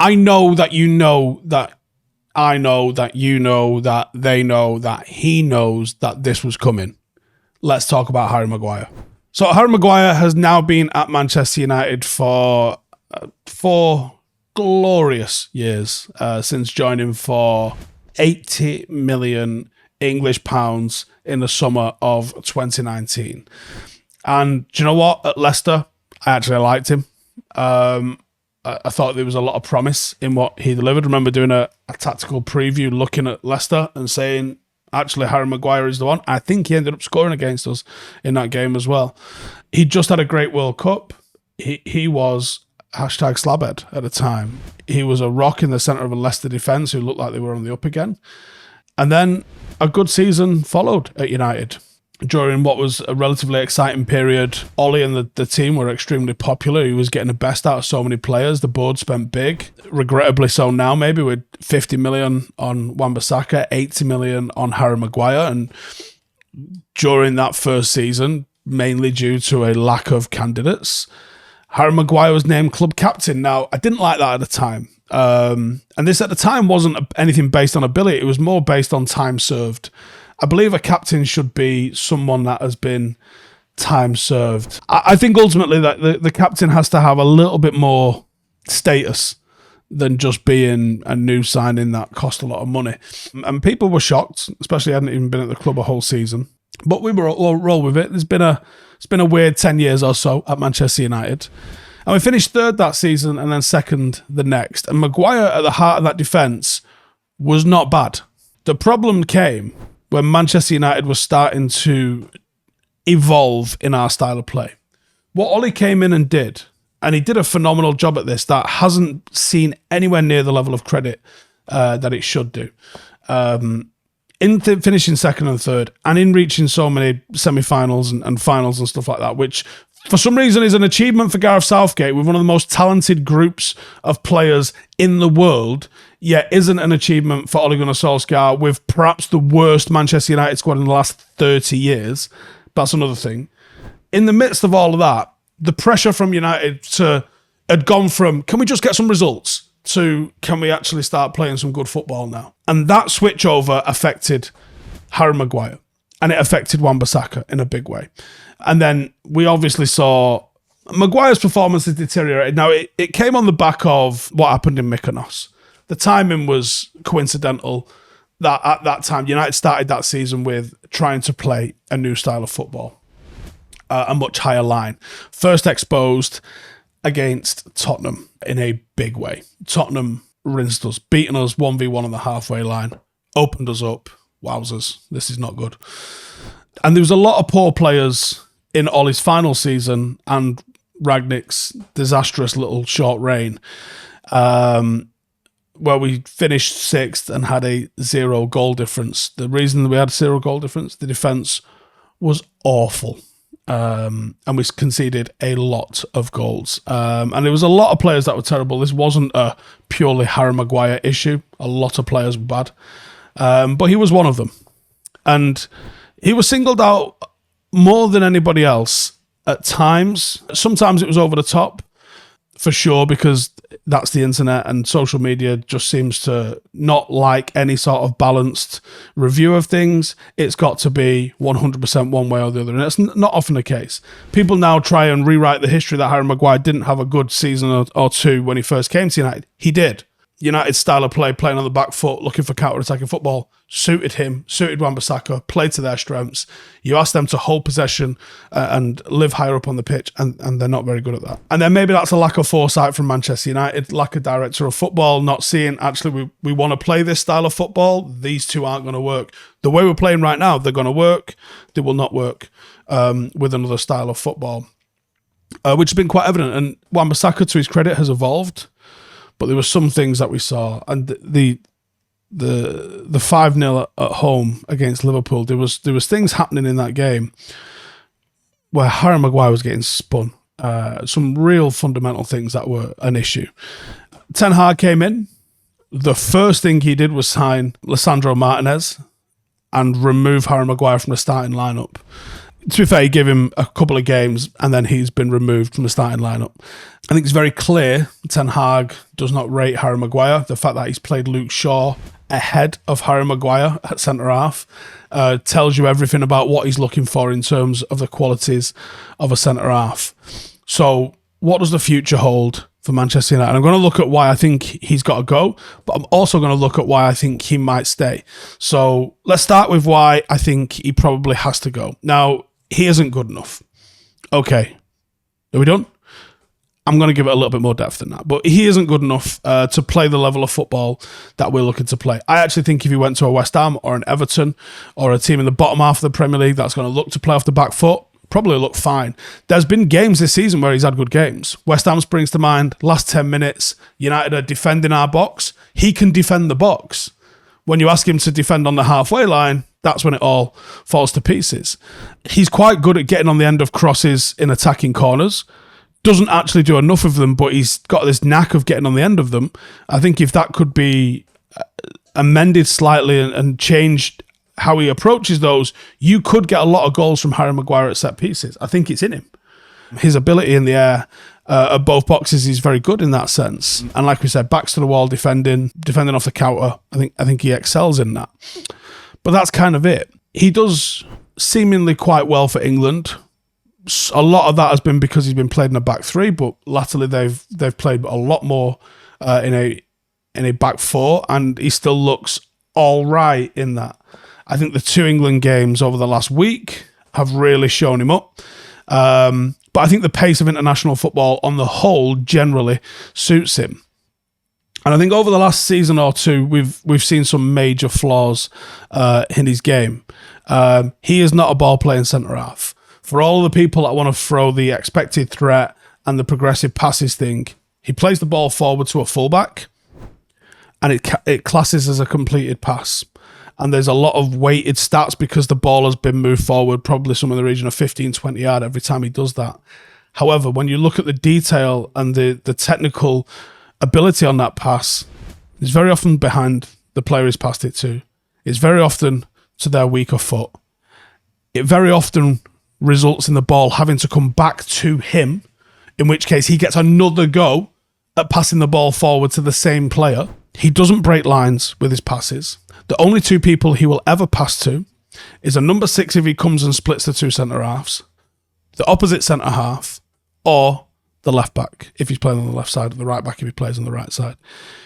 I know that you know that I know that you know that they know that he knows that this was coming. Let's talk about Harry Maguire. So Harry Maguire has now been at Manchester United for 4 glorious years since joining for 80 million English pounds in the summer of 2019. And do you know what? At Leicester, I actually liked him. I thought there was a lot of promise in what he delivered. I remember doing a tactical preview looking at Leicester and saying, actually, Harry Maguire is the one. I think he ended up scoring against us in that game as well. He just had a great World Cup. He was #Slabhead at the time. He was a rock in the centre of a Leicester defence who looked like they were on the up again. And then a good season followed at United. During what was a relatively exciting period, Ollie and the team were extremely popular. He was getting the best out of so many players. The board spent big, regrettably so now, maybe with 50 million on Wan-Bissaka, 80 million on Harry Maguire. And during that first season, mainly due to a lack of candidates, Harry Maguire was named club captain. Now, I didn't like that at the time. And this at the time wasn't anything based on ability. It was more based on time served. I believe a captain should be someone that has been time served. I think ultimately that the captain has to have a little bit more status than just being a new signing that cost a lot of money. And people were shocked, especially hadn't even been at the club a whole season. But we were all roll with it. It's been a weird 10 years or so at Manchester United. And we finished third that season and then second the next. And Maguire at the heart of that defence was not bad. The problem came when Manchester United was starting to evolve in our style of play. What Ollie came in and did, and he did a phenomenal job at this, that hasn't seen anywhere near the level of credit that it should do. In finishing second and third, and in reaching so many semi-finals and finals and stuff like that, which for some reason is an achievement for Gareth Southgate with one of the most talented groups of players in the world, yet isn't an achievement for Ole Gunnar Solskjaer with perhaps the worst Manchester United squad in the last 30 years. That's another thing. In the midst of all of that, the pressure from United had gone from, can we just get some results, to can we actually start playing some good football now? And that switchover affected Harry Maguire. And it affected Wan-Bissaka in a big way. And then we obviously saw Maguire's performance has deteriorated. Now, it came on the back of what happened in Mykonos. The timing was coincidental that at that time, United started that season with trying to play a new style of football, a much higher line. First exposed against Tottenham in a big way. Tottenham rinsed us, beating us 1v1 on the halfway line, opened us up. Wowzers, this is not good. And there was a lot of poor players in Ollie's final season and Rangnick's disastrous little short reign, where we finished sixth and had a 0 goal difference. The reason we had 0 goal difference, the defence was awful. And we conceded a lot of goals. And there was a lot of players that were terrible. This wasn't a purely Harry Maguire issue. A lot of players were bad. But he was one of them. And he was singled out more than anybody else at times. Sometimes it was over the top, for sure, because that's the internet and social media just seems to not like any sort of balanced review of things. It's got to be 100% one way or the other. And it's not often the case. People now try and rewrite the history that Harry Maguire didn't have a good season or two when he first came to United. He did. United's style of play, playing on the back foot, looking for counter-attacking football, suited him, suited Wan-Bissaka, played to their strengths. You ask them to hold possession and live higher up on the pitch, and they're not very good at that. And then maybe that's a lack of foresight from Manchester United, lack of director of football, not seeing, actually, we want to play this style of football. These two aren't going to work. The way we're playing right now, they're going to work. They will not work with another style of football, which has been quite evident. And Wan-Bissaka, to his credit, has evolved. But there were some things that we saw, and the 5-0 at home against Liverpool, there was things happening in that game where Harry Maguire was getting spun. Some real fundamental things that were an issue. Ten Hag came in. The first thing he did was sign Lisandro Martinez and remove Harry Maguire from the starting lineup. To be fair, he gave him a couple of games and then he's been removed from the starting lineup. I think it's very clear Ten Hag does not rate Harry Maguire. The fact that he's played Luke Shaw ahead of Harry Maguire at centre-half tells you everything about what he's looking for in terms of the qualities of a centre-half. So what does the future hold for Manchester United? I'm going to look at why I think he's got to go, but I'm also going to look at why I think he might stay. So let's start with why I think he probably has to go. Now, he isn't good enough. Okay. Are we done? I'm going to give it a little bit more depth than that. But he isn't good enough to play the level of football that we're looking to play. I actually think if he went to a West Ham or an Everton or a team in the bottom half of the Premier League that's going to look to play off the back foot, probably look fine. There's been games this season where he's had good games. West Ham springs to mind. Last 10 minutes, United are defending our box. He can defend the box. When you ask him to defend on the halfway line, that's when it all falls to pieces. He's quite good at getting on the end of crosses in attacking corners. Doesn't actually do enough of them, but he's got this knack of getting on the end of them. I think if that could be amended slightly and changed how he approaches those, you could get a lot of goals from Harry Maguire at set pieces. I think it's in him. His ability in the air at both boxes is very good in that sense. And like we said, backs to the wall, defending off the counter. I think he excels in that. But that's kind of it. He does seemingly quite well for England. A lot of that has been because he's been played in a back three, but latterly they've played a lot more in a back four, and he still looks all right in that. I think the 2 England games over the last week have really shown him up. But I think the pace of international football on the whole generally suits him. And I think over the last season or two, we've seen some major flaws in his game. He is not a ball-playing centre-half. For all the people that want to throw the expected threat and the progressive passes thing, he plays the ball forward to a fullback, and it classes as a completed pass. And there's a lot of weighted stats because the ball has been moved forward, probably somewhere in the region of 15, 20 yard every time he does that. However, when you look at the detail and the technical ability on that pass, it's very often behind the player he's passed it to. It's very often to their weaker foot. It very often results in the ball having to come back to him, in which case he gets another go at passing the ball forward to the same player. He doesn't break lines with his passes. The only 2 people he will ever pass to is a number 6 if he comes and splits the 2 centre-halves, the opposite centre-half, or the left-back if he's playing on the left side, or the right-back if he plays on the right side.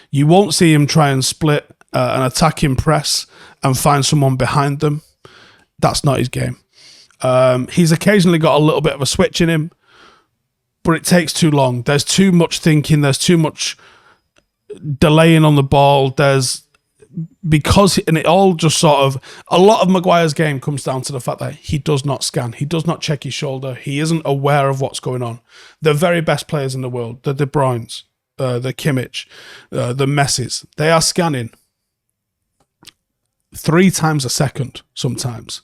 You won't see him try and split an attacking press and find someone behind them. That's not his game. He's occasionally got a little bit of a switch in him, but it takes too long. There's too much thinking. There's too much delaying on the ball. And it all just sort of, a lot of Maguire's game comes down to the fact that he does not scan. He does not check his shoulder. He isn't aware of what's going on. The very best players in the world, the De Bruynes, the Kimmich, the Messis, they are scanning 3 times a second sometimes.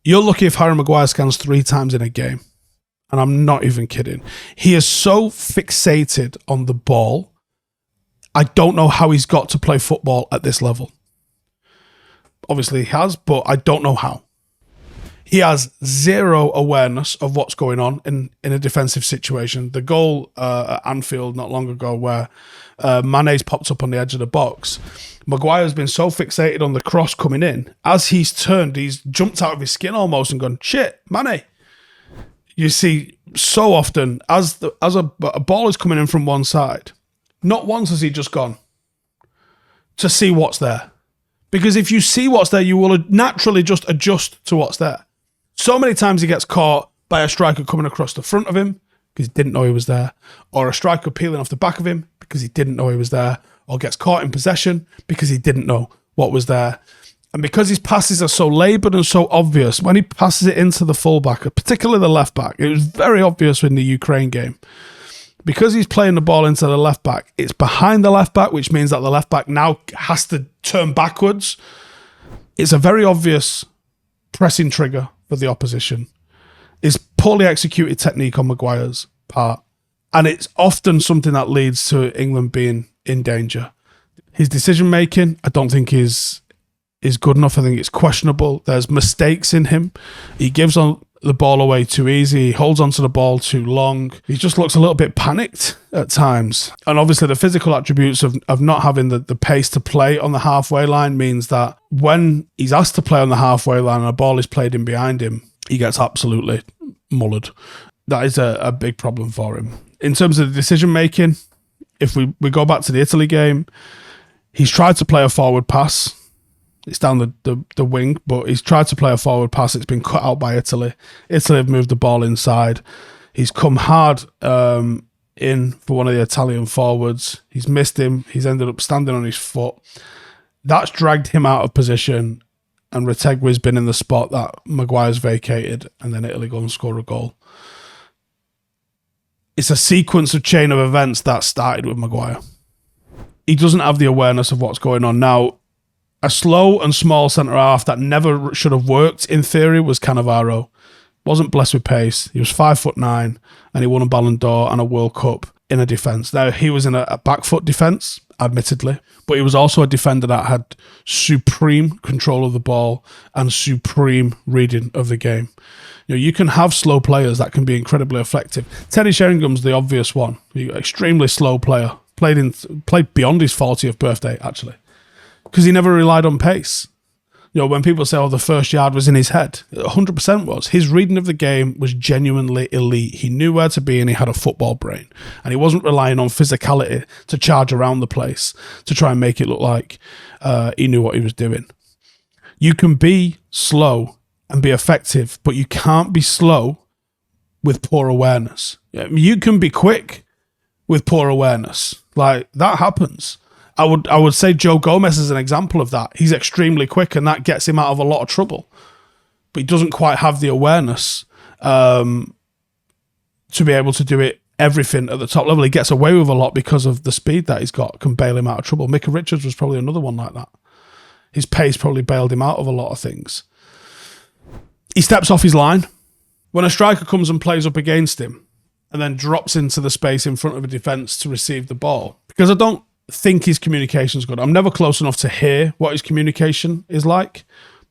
You're lucky if Harry Maguire scans 3 times in a game. And I'm not even kidding. He is so fixated on the ball. I don't know how he's got to play football at this level. Obviously he has, but I don't know how. He has zero awareness of what's going on in a defensive situation. The goal at Anfield not long ago where Mane's popped up on the edge of the box, Maguire's been so fixated on the cross coming in. As he's turned, he's jumped out of his skin almost and gone, shit, Mane. You see so often, as a ball is coming in from one side, not once has he just gone to see what's there. Because if you see what's there, you will naturally just adjust to what's there. So many times he gets caught by a striker coming across the front of him because he didn't know he was there, or a striker peeling off the back of him because he didn't know he was there, or gets caught in possession because he didn't know what was there. And because his passes are so laboured and so obvious, when he passes it into the fullback, particularly the left back, it was very obvious in the Ukraine game. Because he's playing the ball into the left back, it's behind the left back, which means that the left back now has to turn backwards. It's a very obvious pressing trigger for the opposition. It's poorly executed technique on Maguire's part. And it's often something that leads to England being in danger. His decision making, I don't think is good enough. I think it's questionable. There's mistakes in him. He gives on the ball away too easy. He holds onto the ball too long. He just looks a little bit panicked at times. And obviously the physical attributes of not having the pace to play on the halfway line means that when he's asked to play on the halfway line and a ball is played in behind him, he gets absolutely mullered. That is a big problem for him. In terms of the decision making, if we go back to the Italy game, he's tried to play a forward pass. It's down the wing, but he's tried to play a forward pass. It's been cut out by Italy. Italy have moved the ball inside. He's come hard in for one of the Italian forwards. He's missed him. He's ended up standing on his foot. That's dragged him out of position, and Retegui's been in the spot that Maguire's vacated, and then Italy go and score a goal. It's a sequence of chain of events that started with Maguire. He doesn't have the awareness of what's going on. Now, a slow and small centre-half that never should have worked, in theory, was Cannavaro. Wasn't blessed with pace. He was 5'9", and he won a Ballon d'Or and a World Cup in a defence. Now, he was in a back foot defence, admittedly, but he was also a defender that had supreme control of the ball and supreme reading of the game. You know, you can have slow players that can be incredibly effective. Teddy Sheringham's the obvious one. He's an extremely slow player. Played beyond his 40th birthday, actually, because he never relied on pace. You know, when people say, oh, the first yard was in his head, 100% was. His reading of the game was genuinely elite. He knew where to be and he had a football brain. And he wasn't relying on physicality to charge around the place to try and make it look like he knew what he was doing. You can be slow and be effective, but you can't be slow with poor awareness. You can be quick with poor awareness. Like, that happens. I would say Joe Gomez is an example of that. He's extremely quick, and that gets him out of a lot of trouble. But he doesn't quite have the awareness to be able to do everything at the top level. He gets away with a lot because of the speed that he's got, can bail him out of trouble. Micah Richards was probably another one like that. His pace probably bailed him out of a lot of things. He steps off his line. When a striker comes and plays up against him and then drops into the space in front of a defence to receive the ball, because I don't think his communication's good. I'm never close enough to hear what his communication is like,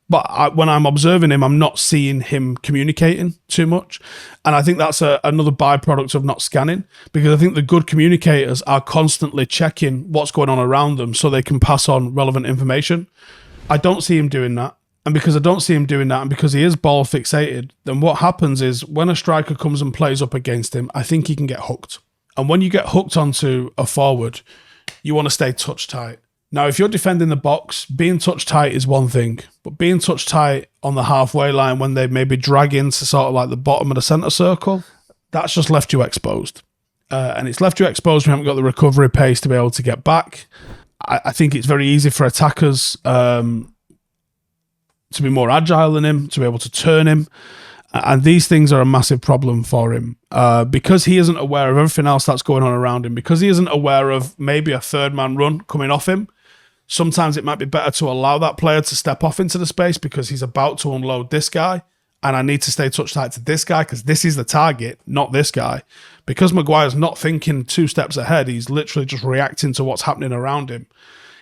but when I'm observing him, I'm not seeing him communicating too much. And I think that's another byproduct of not scanning, because I think the good communicators are constantly checking what's going on around them so they can pass on relevant information. I don't see him doing that. And because I don't see him doing that, and because he is ball fixated, then what happens is when a striker comes and plays up against him, I think he can get hooked. And when you get hooked onto a forward, you want to stay touch tight. Now, if you're defending the box, being touch tight is one thing, but being touch tight on the halfway line when they maybe drag into sort of like the bottom of the centre circle, that's just left you exposed. And it's left you exposed when you haven't got the recovery pace to be able to get back. I think it's very easy for attackers to be more agile than him, to be able to turn him. And these things are a massive problem for him because he isn't aware of everything else that's going on around him, because he isn't aware of maybe a third man run coming off him. Sometimes it might be better to allow that player to step off into the space because he's about to unload this guy, and I need to stay touch tight to this guy because this is the target, not this guy. Because Maguire's not thinking 2 steps ahead, he's literally just reacting to what's happening around him.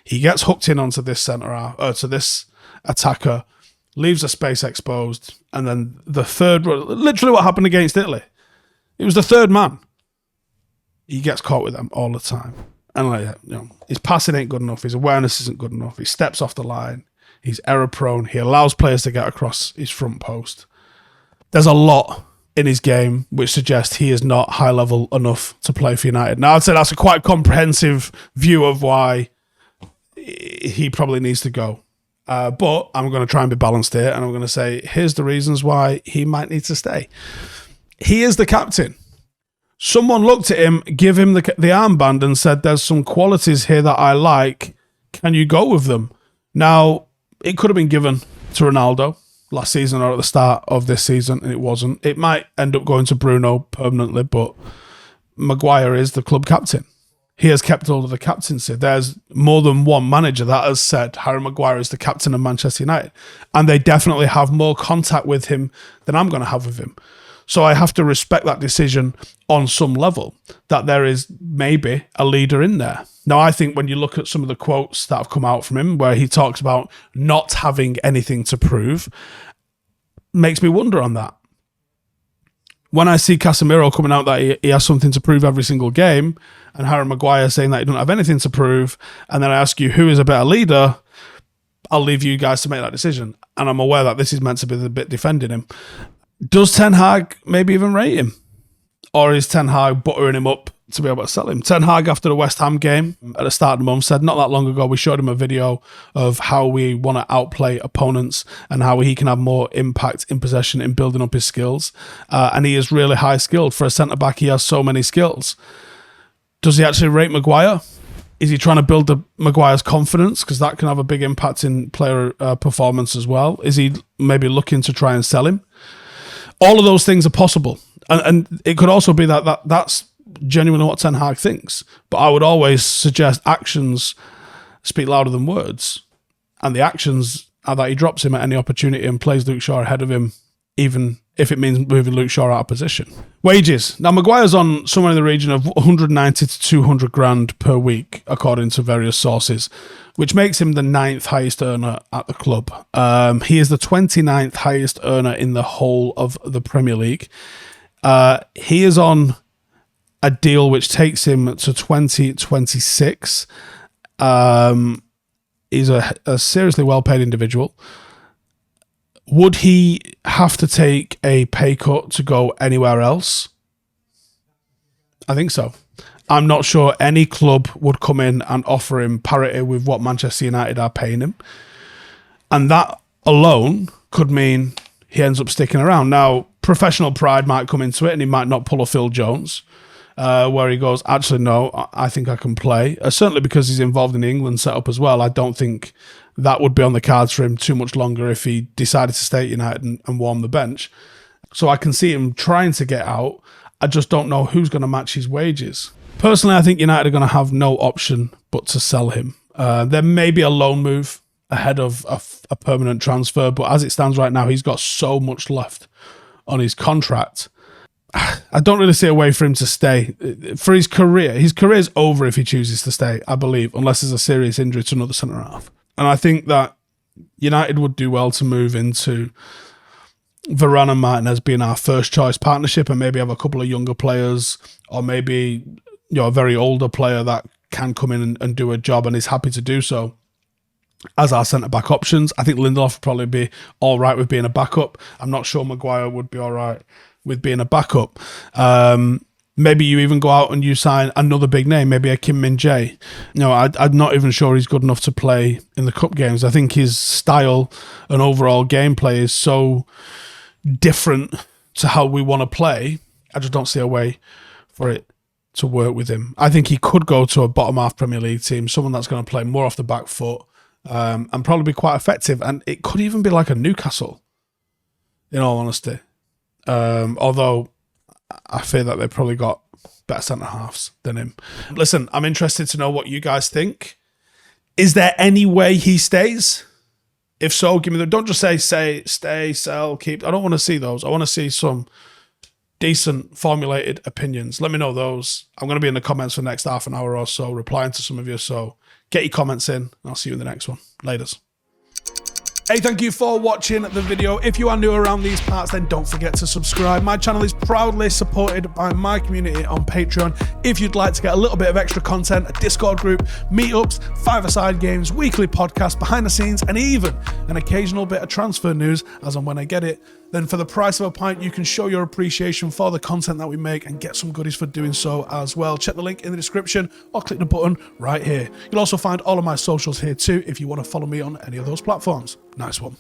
He gets hooked in onto this to this attacker, leaves a space exposed, and then the third, literally what happened against Italy. It was the third man. He gets caught with them all the time. And his passing ain't good enough, his awareness isn't good enough, he steps off the line, he's error prone, he allows players to get across his front post. There's a lot in his game which suggests he is not high level enough to play for United. Now, I'd say that's a quite comprehensive view of why he probably needs to go. But I'm going to try and be balanced here, and I'm going to say, here's the reasons why he might need to stay. He is the captain. Someone looked at him, give him the armband and said, there's some qualities here that I like. Can you go with them? Now, it could have been given to Ronaldo last season or at the start of this season, and it wasn't. It might end up going to Bruno permanently, but Maguire is the club captain. He has kept hold of the captaincy. There's more than one manager that has said Harry Maguire is the captain of Manchester United, and they definitely have more contact with him than I'm going to have with him. So I have to respect that decision on some level, that there is maybe a leader in there. Now, I think when you look at some of the quotes that have come out from him, where he talks about not having anything to prove, makes me wonder on that. When I see Casemiro coming out that he has something to prove every single game, and Harry Maguire saying that he doesn't have anything to prove, and then I ask you who is a better leader, I'll leave you guys to make that decision. And I'm aware that this is meant to be the bit defending him. Does Ten Hag maybe even rate him? Or is Ten Hag buttering him up to be able to sell him? Ten Hag, after the West Ham game at the start of the month, said not that long ago, we showed him a video of how we want to outplay opponents and how he can have more impact in possession in building up his skills. And he is really high skilled. For a centre-back, he has so many skills. Does he actually rate Maguire? Is he trying to build Maguire's confidence? Because that can have a big impact in player performance as well. Is he maybe looking to try and sell him? All of those things are possible. And it could also be that's genuinely what Ten Hag thinks. But I would always suggest actions speak louder than words. And the actions are that he drops him at any opportunity and plays Luke Shaw ahead of him, even if it means moving Luke Shaw out of position. Wages. Now, Maguire's on somewhere in the region of 190 to 200 grand per week, according to various sources, which makes him the 9th highest earner at the club. He is the 29th highest earner in the whole of the Premier League. He is on a deal which takes him to 2026. He's a seriously well-paid individual. Would he have to take a pay cut to go anywhere else? I think so. I'm not sure any club would come in and offer him parity with what Manchester United are paying him. And that alone could mean he ends up sticking around. Now, professional pride might come into it and he might not pull a Phil Jones, where he goes, actually, no, I think I can play. Certainly because he's involved in the England setup as well. I don't think that would be on the cards for him too much longer if he decided to stay at United and warm the bench. So I can see him trying to get out. I just don't know who's going to match his wages. Personally, I think United are going to have no option but to sell him. There may be a loan move ahead of a permanent transfer, but as it stands right now, he's got so much left on his contract. I don't really see a way for him to stay. For his career is over if he chooses to stay, I believe, unless there's a serious injury to another centre-half. And I think that United would do well to move into Varane and Martinez being our first choice partnership and maybe have a couple of younger players or maybe a very older player that can come in and do a job and is happy to do so as our centre-back options. I think Lindelof would probably be all right with being a backup. I'm not sure Maguire would be all right with being a backup. Maybe you even go out and you sign another big name, maybe a Kim Min-jae. I'm not even sure he's good enough to play in the cup games. I think his style and overall gameplay is so different to how we want to play. I just don't see a way for it to work with him. I think he could go to a bottom half Premier League team, someone that's going to play more off the back foot and probably be quite effective. And it could even be like a Newcastle, in all honesty. Although I fear that they've probably got better centre-halves than him. Listen, I'm interested to know what you guys think. Is there any way he stays? If so, give me the... Don't just say, stay, sell, keep. I don't want to see those. I want to see some decent formulated opinions. Let me know those. I'm going to be in the comments for the next half an hour or so, replying to some of you. So get your comments in, and I'll see you in the next one. Laters. Hey, thank you for watching the video. If you are new around these parts, then don't forget to subscribe. My channel is proudly supported by my community on Patreon. If you'd like to get a little bit of extra content, a Discord group, meetups, five-a-side games, weekly podcasts, behind the scenes, and even an occasional bit of transfer news as and when I get it, then for the price of a pint, you can show your appreciation for the content that we make and get some goodies for doing so as well. Check the link in the description or click the button right here. You'll also find all of my socials here too if you want to follow me on any of those platforms. Nice one.